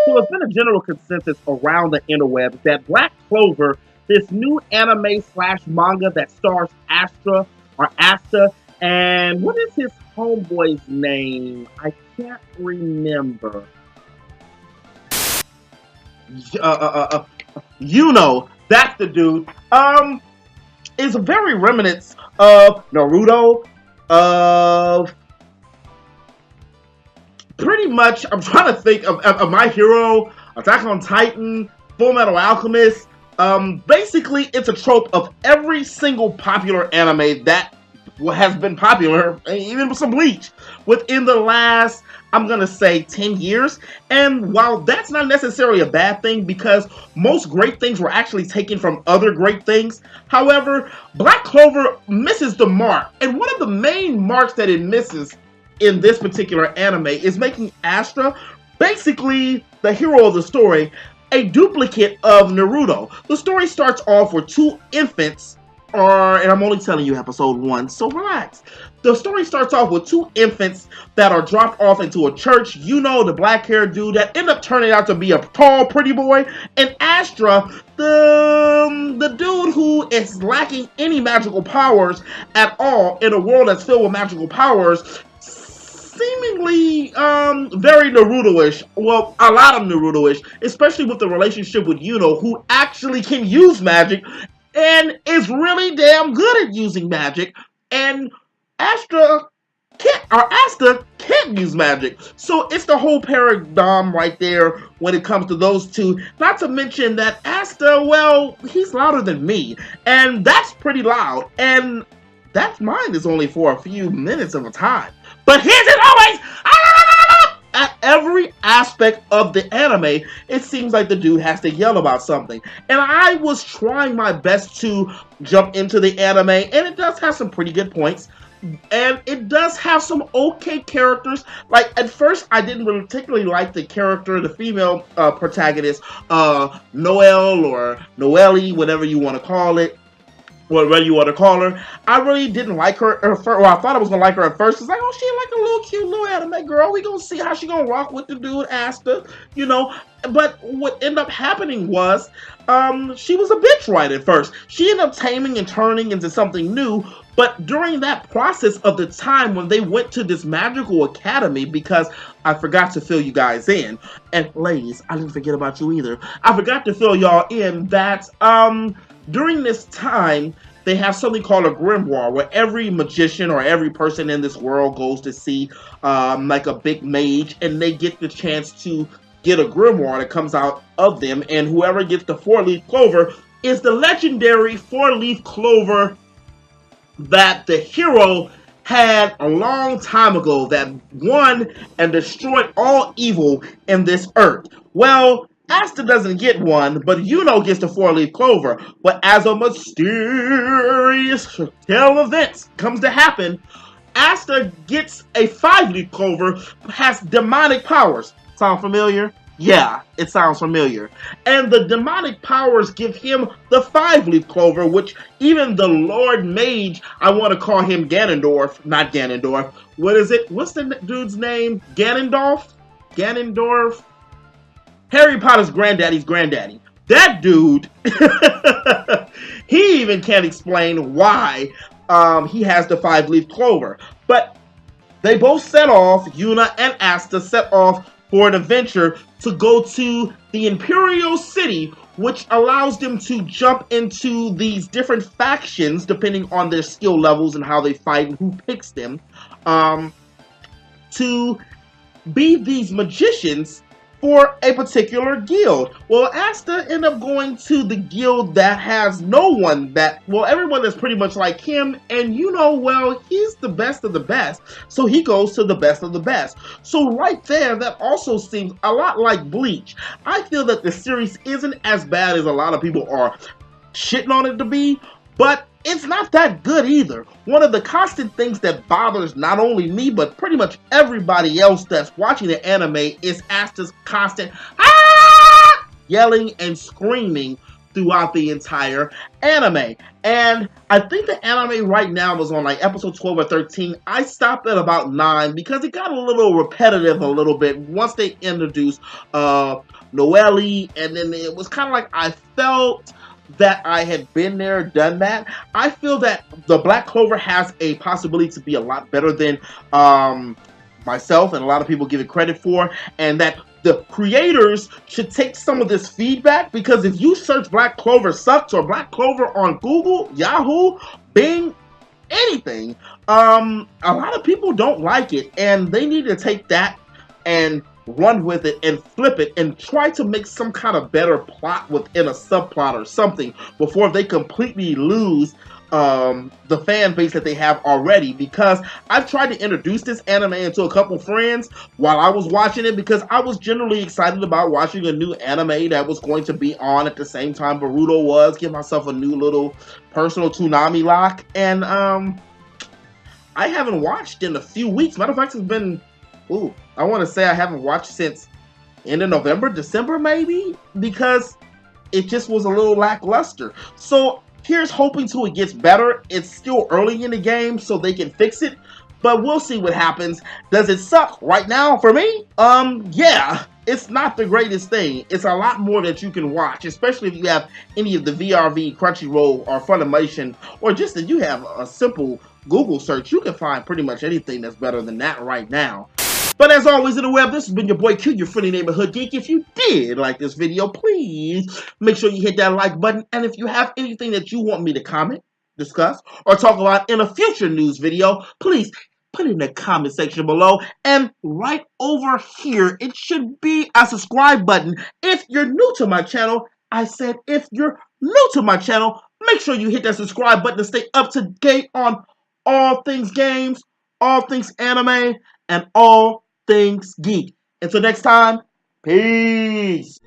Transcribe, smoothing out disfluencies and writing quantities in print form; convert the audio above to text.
So it's been a general consensus around the interwebs that Black Clover, this new anime slash manga that stars Astra or Asta, and what is his homeboy's name? I can't remember. Uh, uh, uh, you know, that's the dude. Is very remnants of Naruto, of pretty much. I'm trying to think of My Hero, Attack on Titan, Full Metal Alchemist. Basically, it's a trope of every single popular anime that has been popular, even with some Bleach, within the last, I'm gonna say, 10 years. And while that's not necessarily a bad thing, because most great things were actually taken from other great things, however, Black Clover misses the mark. And one of the main marks that it misses in this particular anime is making Astra, basically the hero of the story, a duplicate of Naruto. The story starts off with two infants, and I'm only telling you episode 1, so relax. The story starts off with two infants that are dropped off into a church. You know, the black-haired dude that end up turning out to be a tall, pretty boy. And Astra, the dude who is lacking any magical powers at all in a world that's filled with magical powers, seemingly very Naruto-ish. Well, a lot of Naruto-ish, especially with the relationship with Yuno, who actually can use magic and is really damn good at using magic. And Asta can't use magic. So it's the whole paradigm right there when it comes to those two. Not to mention that Asta, well, he's louder than me. And that's pretty loud. And that mine is only for a few minutes of a time. But his is always at every aspect of the anime. It seems like the dude has to yell about something. And I was trying my best to jump into the anime, and it does have some pretty good points. And it does have some okay characters. Like, at first, I didn't particularly like the character, the female protagonist, Noelle or Noelle, whatever you want to call it. Whatever you want to call her. I really didn't like her at first. Well, I thought I was going to like her at first. It's like, oh, she like a little cute little anime girl. We going to see how she going to rock with the dude, Asta, you know. But what ended up happening was, she was a bitch right at first. She ended up taming and turning into something new. But during that process of the time when they went to this magical academy, because I forgot to fill you guys in, and ladies, I didn't forget about you either. I forgot to fill y'all in that, during this time, they have something called a grimoire, where every magician or every person in this world goes to see like a big mage, and they get the chance to get a grimoire that comes out of them, and whoever gets the 4-leaf clover is the legendary 4-leaf clover that the hero had a long time ago, that won and destroyed all evil in this earth. Well, Asta doesn't get one, but Yuno gets the 4-leaf clover. But as a mysterious tale of events comes to happen, Asta gets a 5-leaf clover, has demonic powers. Sound familiar? Yeah, it sounds familiar. And the demonic powers give him the 5-leaf clover, which even the Lord Mage, I want to call him Ganondorf, not Ganondorf. What is it? What's the dude's name? Ganondorf? Ganondorf? Harry Potter's granddaddy's granddaddy. That dude, he even can't explain why he has the 5-leaf clover. But they both set off, Yuna and Asta set off for an adventure to go to the Imperial City, which allows them to jump into these different factions depending on their skill levels and how they fight and who picks them, to be these magicians for a particular guild. Well, Asta ended up going to the guild that has no one that, well, everyone is pretty much like him, and you know, well, he's the best of the best, so he goes to the best of the best. So right there, that also seems a lot like Bleach. I feel that the series isn't as bad as a lot of people are shitting on it to be, but it's not that good either. One of the constant things that bothers not only me, but pretty much everybody else that's watching the anime is Asta's constant yelling and screaming throughout the entire anime. And I think the anime right now is on like episode 12 or 13. I stopped at about 9 because it got a little repetitive a little bit once they introduced Noelle, and then it was kind of like I felt that I had been there, done that. I feel that the Black Clover has a possibility to be a lot better than myself and a lot of people give it credit for, and that the creators should take some of this feedback, because if you search Black Clover sucks or Black Clover on Google, Yahoo, Bing, anything, a lot of people don't like it, and they need to take that and run with it and flip it and try to make some kind of better plot within a subplot or something before they completely lose the fan base that they have already. Because I've tried to introduce this anime into a couple friends while I was watching it, because I was generally excited about watching a new anime that was going to be on at the same time Boruto was, give myself a new little personal Toonami lock, and I haven't watched in a few weeks. Matter of fact, it's been, I want to say I haven't watched since end of November, December maybe, because it just was a little lackluster. So here's hoping till it gets better. It's still early in the game, so they can fix it, but we'll see what happens. Does it suck right now for me? Yeah, it's not the greatest thing. It's a lot more that you can watch, especially if you have any of the VRV, Crunchyroll, or Funimation, or just if you have a simple Google search. You can find pretty much anything that's better than that right now. But as always in the web, this has been your boy Q, your friendly neighborhood geek. If you did like this video, please make sure you hit that like button. And if you have anything that you want me to comment, discuss, or talk about in a future news video, please put it in the comment section below. And right over here, it should be a subscribe button. If you're new to my channel, I said if you're new to my channel, make sure you hit that subscribe button to stay up to date on all things games, all things anime, and all things geek. Until next time, peace.